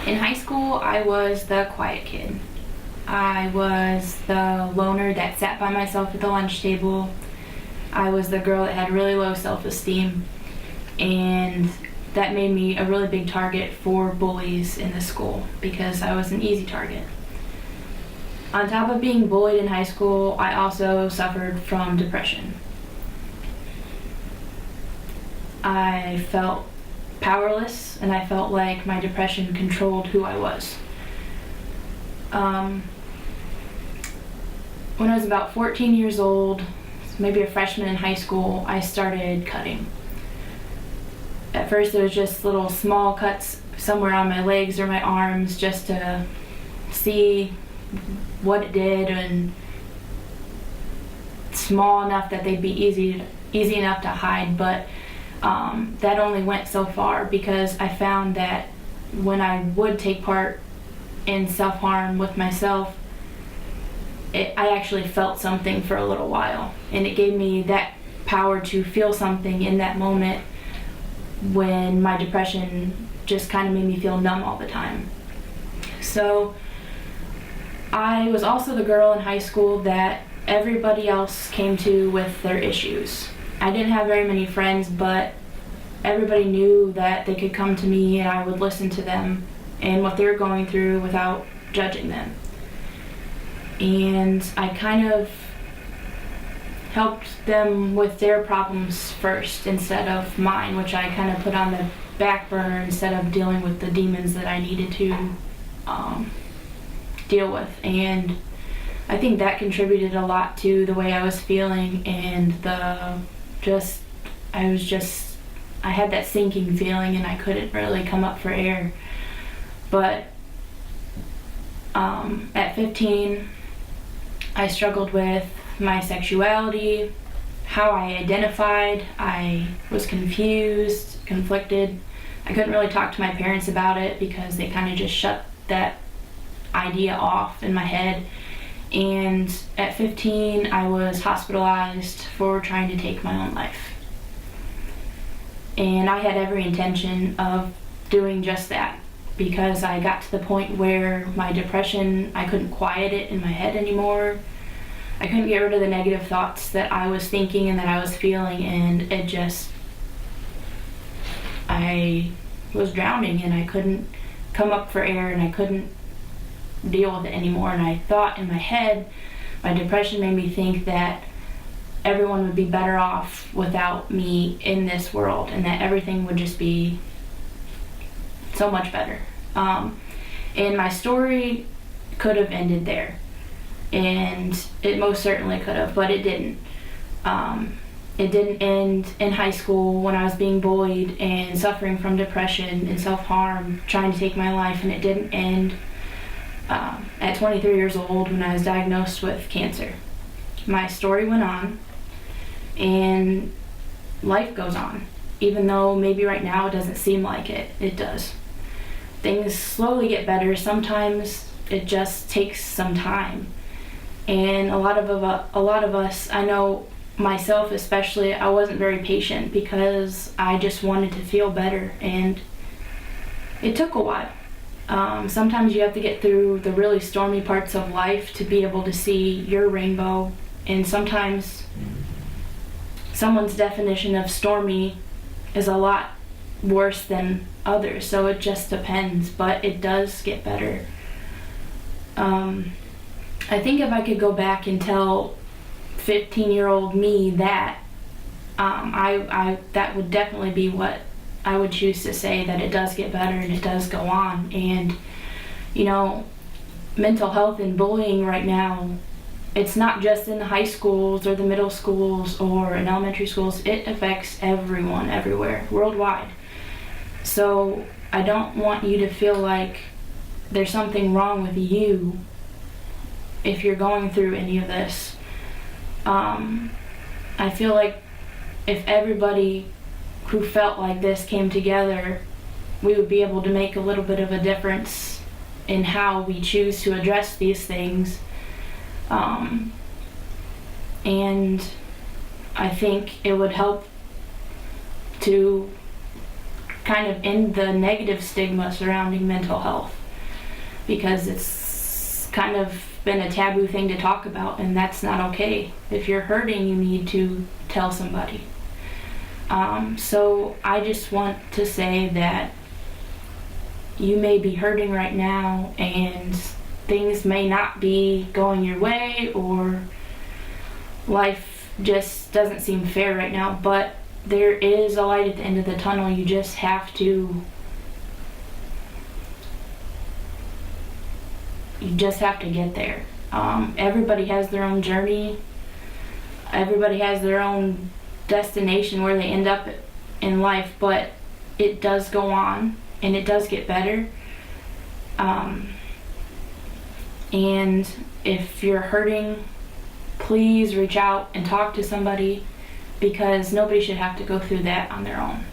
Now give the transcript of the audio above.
In high school, I was the quiet kid. I was the loner that sat by myself at the lunch table. I was the girl that had really low self-esteem, and that made me a really big target for bullies in the school because I was an easy target. On top of being bullied in high school, I also suffered from depression. I felt powerless, and I felt like my depression controlled who I was. When I was about 14 years old, maybe a freshman in high school, I started cutting. At first it was just little small cuts somewhere on my legs or my arms just to see what it did, and small enough that they'd be easy enough to hide, but that only went so far because I found that when I would take part in self-harm with myself, I actually felt something for a little while, and it gave me that power to feel something in that moment when my depression just kind of made me feel numb all the time. So I was also the girl in high school that everybody else came to with their issues. I didn't have very many friends, but everybody knew that they could come to me and I would listen to them and what they were going through without judging them. And I kind of helped them with their problems first instead of mine, which I kind of put on the back burner instead of dealing with the demons that I needed to deal with. And I think that contributed a lot to the way I was feeling, and I had that sinking feeling and I couldn't really come up for air. But at 15, I struggled with my sexuality, how I identified. I was confused, conflicted. I couldn't really talk to my parents about it because they kind of just shut that idea off in my head. And at 15, I was hospitalized for trying to take my own life. And I had every intention of doing just that because I got to the point where my depression, I couldn't quiet it in my head anymore. I couldn't get rid of the negative thoughts that I was thinking and that I was feeling, and I was drowning and I couldn't come up for air and I couldn't deal with it anymore. And I thought in my head, my depression made me think that everyone would be better off without me in this world and that everything would just be so much better. And my story could have ended there, and it most certainly could have, but it didn't. It didn't end in high school when I was being bullied and suffering from depression and self-harm, trying to take my life, and it didn't end at 23 years old when I was diagnosed with cancer. My story went on, and life goes on. Even though maybe right now it doesn't seem like it, it does. Things slowly get better. Sometimes it just takes some time. And a lot of us, I know myself especially, I wasn't very patient because I just wanted to feel better, and it took a while. Sometimes you have to get through the really stormy parts of life to be able to see your rainbow, and sometimes someone's definition of stormy is a lot worse than others, so it just depends, but it does get better. I think if I could go back and tell 15-year-old me that, that would definitely be what I would choose to say, that it does get better and it does go on. And mental health and bullying right now, it's not just in the high schools or the middle schools or in elementary schools. It affects everyone, everywhere, worldwide. So I don't want you to feel like there's something wrong with you if you're going through any of this. I feel like if everybody who felt like this came together, we would be able to make a little bit of a difference in how we choose to address these things. And I think it would help to kind of end the negative stigma surrounding mental health, because it's kind of been a taboo thing to talk about, and that's not okay. If you're hurting, you need to tell somebody. So I just want to say that you may be hurting right now and things may not be going your way, or life just doesn't seem fair right now, but there is a light at the end of the tunnel. You just have to get there. Everybody has their own journey. Everybody has their own destination where they end up in life, but it does go on and it does get better. And if you're hurting, please reach out and talk to somebody, because nobody should have to go through that on their own.